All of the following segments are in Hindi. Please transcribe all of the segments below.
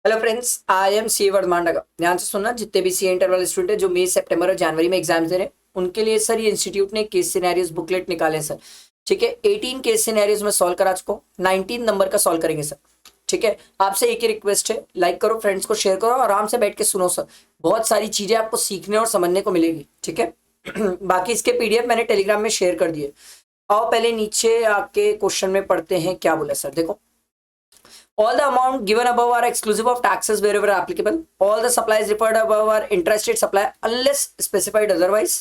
Hello friends, I am C Vardhaman Daga. ध्यान से सुनना, जितने भी सी इंटरवल स्टूडेंट है जो मई सितंबर और जनवरी में एग्जाम दे रहे हैं उनके लिए सर ये इंस्टीट्यूट ने केस सिनेरियोस बुकलेट निकाले हैं सर। ठीक है, 18 केस सिनेरियोस में सॉल्व करा चुका हूँ, 19 नंबर का सॉल्व करेंगे सर। ठीक है, आपसे एक ही रिक्वेस्ट है, लाइक करो, फ्रेंड्स को शेयर करो, आराम से बैठ के सुनो सर। बहुत सारी चीजें आपको सीखने और समझने को मिलेगी। ठीक है बाकी इसके पीडीएफ मैंने टेलीग्राम में शेयर कर दिए। आओ पहले नीचे आके क्वेश्चन में पढ़ते हैं क्या बोला सर। देखो, all the amount given above are exclusive of taxes wherever applicable. All the supplies referred above are intrastate supply unless specified otherwise.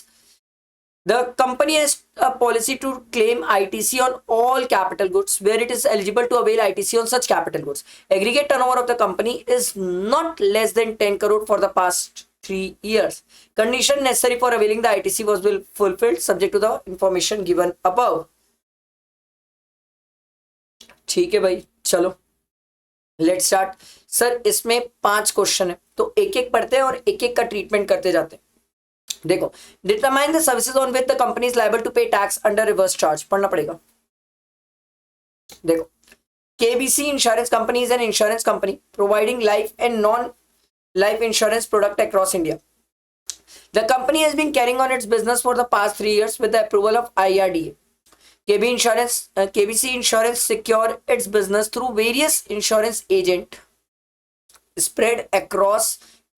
The company has a policy to claim ITC on all capital goods where it is eligible to avail ITC on such capital goods. Aggregate turnover of the company is not less than 10 crore for the past 3 years. Condition necessary for availing the ITC was fulfilled subject to the information given above. ठीक है भाई, चलो लेट स्टार्ट। सर इसमें 5 क्वेश्चन है तो एक एक पढ़ते हैं और एक एक का ट्रीटमेंट करते जाते हैं। देखो, determine the services on which the company is liable to pay tax under reverse charge, पढ़ना पड़ेगा। देखो, KBC insurance company is an insurance company providing life and non life insurance product across India. The company has been carrying on its business for the past 3 years with the approval of IRDA. KBC Insurance secure its business through various insurance agent spread across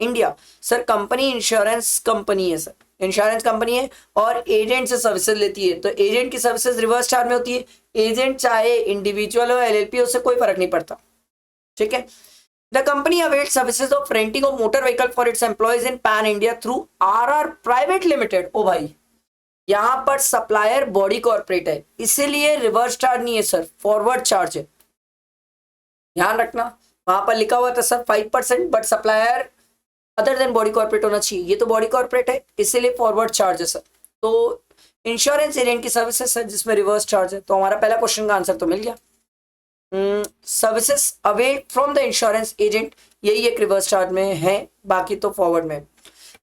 India. Sir company insurance company है सर, इंश्योरेंस कंपनी है और एजेंट से सर्विसेज लेती है, तो एजेंट की सर्विसेज रिवर्स चार्ज में होती है। एजेंट चाहे इंडिविजुअल हो LLP हो, उससे कोई फर्क नहीं पड़ता। ठीक है, the company availed services of renting of motor vehicle for its employees in pan India through RR private limited. ओ भाई, यहां पर सप्लायर बॉडी कॉर्पोरेट है, इसीलिए रिवर्स चार्ज नहीं है सर, फॉरवर्ड चार्ज है। ध्यान रखना, वहां पर लिखा हुआ था sir 5%, but supplier other than body corporate होना चाहिए, ये तो बॉडी कॉर्पोरेट है इसीलिए फॉरवर्ड चार्ज है सर। तो इंश्योरेंस एजेंट की सर्विसेज सर जिसमें रिवर्स चार्ज है, तो हमारा पहला क्वेश्चन का आंसर तो मिल गया। Services away from the insurance agent, यही एक रिवर्स चार्ज में है, बाकी तो फॉरवर्ड में।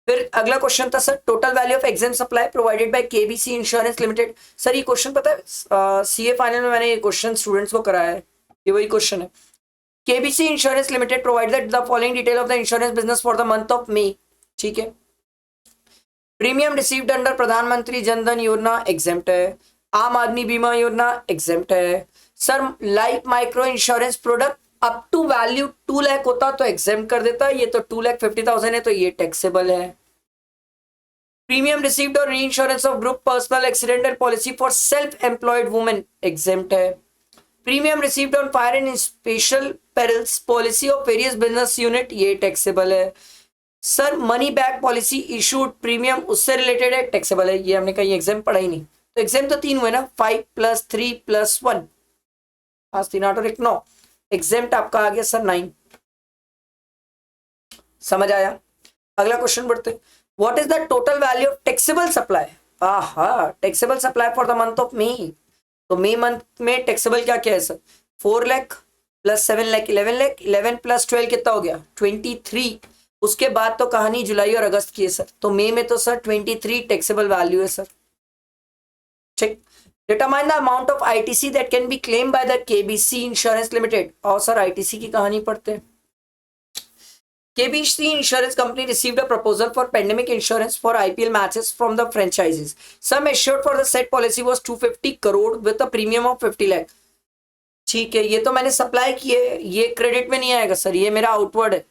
फिर अगला क्वेश्चन था sir, total value of exempt supply provided by KBC insurance limited. Sir ये क्वेश्चन पता है, सीए फाइनल में मैंने ये क्वेश्चन स्टूडेंट्स को कराया है, ये वही क्वेश्चन है। KBC insurance limited provided the following detail of the insurance business for the month of May. ठीक है, प्रीमियम रिसीव्ड अंडर प्रधानमंत्री जन धन योजना एग्जेम्प्ट है, आम आदमी बीमा योजना एग्जेम्प्ट है। Sir life micro insurance product up to value 2 lakh होता तो एग्जेम्प्ट कर देता, ये तो 2,50,000 है तो ये टैक्सेबल है। प्रीमियम रिसीव्ड और reinsurance of group personal accidental policy for self employed women exempt है। Premium received on fire and special perils policy of various business unit, ये टैक्सेबल है। Sir money back policy issued premium उससे रिलेटेड है, टैक्सेबल है, ये हमने कहीं एग्जाम पढ़ा ही नहीं। तो एग्जाम तो 3 हुए ना, 5 + 3 + 1, 5 3 8 और 1 9, एग्जाम आपका आ गया सर 9। समझ आया? अगला क्वेश्चन बढ़ते, what is the total value of taxable supply. Taxable supply for the month of May, तो मई मंथ में टैक्सेबल क्या क्या है सर, 4 लाख + 7 लाख 11 लाख, 11 + 12 कितना हो गया 23। उसके बाद तो कहानी जुलाई और अगस्त की है सर, तो मई में तो सर 23 टैक्सेबल वैल्यू है सर। ठीक, determine the amount of ITC that can be claim by the KBC insurance limited. और सर ITC की कहानी पढ़ते हैं। KBC Insurance Company received a proposal for pandemic insurance for IPL matches from the franchises. Sum assured for the said policy was 250 crore with a premium of 50 lakh. ठीक है, ये तो मैंने सप्लाई की है, ये क्रेडिट में नहीं आएगा सर, ये मेरा आउटवर्ड है।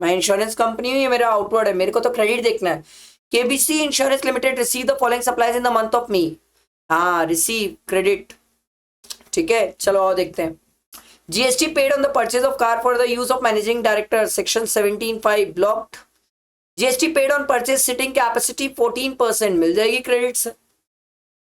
मैं इंश्योरेंस कंपनी हूँ, ये मेरा आउटवर्ड है, मेरे को तो क्रेडिट देखना है। KBC Insurance Limited received the following supplies in the month of May. हाँ, रिसीव क्रेडिट। ठीक है, चलो और देखते हैं। GST paid on the purchase of car for the use of managing director, section 17(5) blocked. GST paid on purchase sitting capacity 14% मिल जाएगी क्रेडिट से।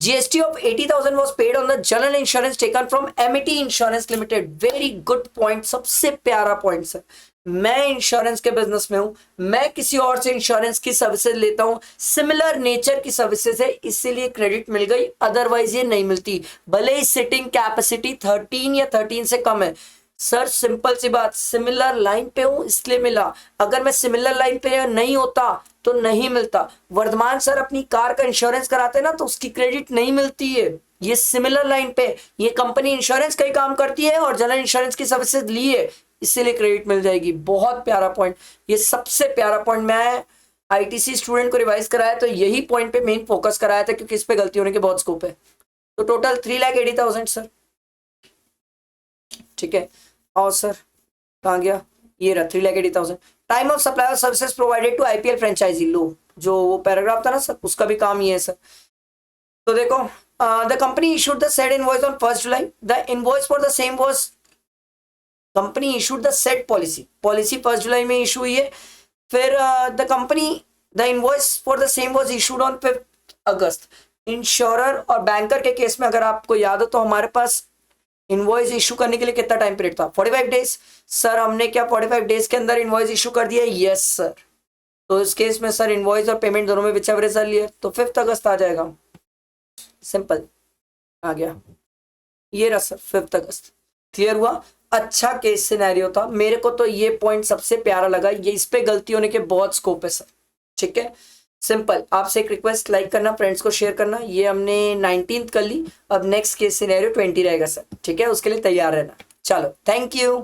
GST of 80,000 was paid on the general insurance taken from MET Insurance Limited. Very good point, सबसे प्यारा पॉइंट सर। मैं इंश्योरेंस के बिजनेस में हूं, मैं किसी और से इंश्योरेंस की सर्विसेज लेता हूं, सिमिलर नेचर की सर्विसेज है, इसीलिए क्रेडिट मिल गई, अदरवाइज ये नहीं मिलती, भले ही सिटिंग कैपेसिटी 13 या 13 से कम है। सर सिंपल सी बात, सिमिलर लाइन पे हूं इसलिए मिला, अगर मैं सिमिलर लाइन पे नहीं होता तो नहीं मिलता। वर्धमान सर अपनी कार का इंश्योरेंस कराते ना तो उसकी क्रेडिट नहीं मिलती है, ये सिमिलर लाइन पे, ये कंपनी इंश्योरेंस का ही काम करती है और जनरल इंश्योरेंस की सर्विसेज ली है, इसीलिए क्रेडिट मिल जाएगी। बहुत प्यारा पॉइंट, ये सबसे प्यारा पॉइंट। मैं आईटीसी स्टूडेंट को रिवाइज कराया तो यही पॉइंट पे मेन फोकस कराया था, क्योंकि इस पे गलती होने के बहुत स्कोप है। तो टोटल 3,80,000 सर, ठीक है। और सर कहाँ गया, ये रहा 3,80,000। Time of supply of services provided to IPL franchisee, लो जो वो पैराग्राफ था ना सर, उसका भी काम ये है सर। तो देखो, the company issued the said invoice on 1 July, the invoice for the same was, company issued the said policy, policy 1 जुलाई में इशू हुई है। फिर the company, the invoice for the same was issued on 5 August. Insurer और बैंकर के केस में अगर आपको याद हो तो हमारे पास इनवॉइस इशू करने के लिए कितना टाइम पीरियड था, 45 डेज। सर हमने क्या 45 डेज के अंदर इनवॉइस इशू कर दिया? Yes sir. तो इस केस में सर इनवॉइस और पेमेंट दोनों में विच एवर इज अर्लियर, तो 5 अगस्त आ जाएगा। सिंपल आ गया, ये रहा सर 5 अगस्त। क्लियर हुआ? अच्छा केस सिनेरियो था, मेरे को तो ये पॉइंट सबसे प्यारा लगा, ये इस पे गलती होने के बहुत स्कोप है सर, ठीक है। सिंपल, आपसे एक रिक्वेस्ट, लाइक करना, फ्रेंड्स को शेयर करना। ये हमने 19th कर ली, अब नेक्स्ट केस सिनेरियो 20 रहेगा सर, ठीक है, उसके लिए तैयार रहना। चलो, थैंक यू।